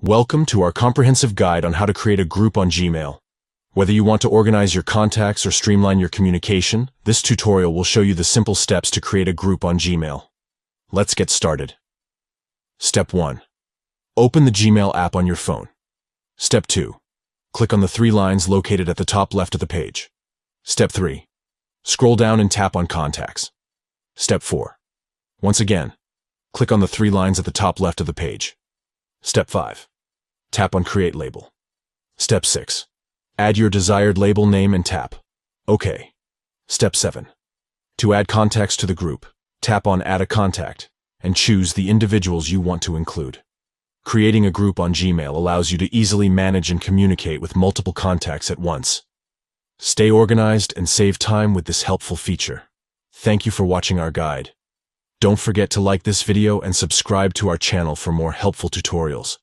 Welcome to our comprehensive guide on how to create a group on Gmail. Whether you want to organize your contacts or streamline your communication, this tutorial will show you the simple steps to create a group on Gmail. Let's get started. Step 1. Open the Gmail app on your phone. Step 2. Click on the three lines located at the top left of the page. Step 3. Scroll down and tap on Contacts. Step 4. Once again, click on the three lines at the top left of the page. Step 5. Tap on Create Label. Step 6. Add your desired label name and tap OK. Step 7. To add contacts to the group, tap on Add a Contact and choose the individuals you want to include. Creating a group on Gmail allows you to easily manage and communicate with multiple contacts at once. Stay organized and save time with this helpful feature. Thank you for watching our guide. Don't forget to like this video and subscribe to our channel for more helpful tutorials.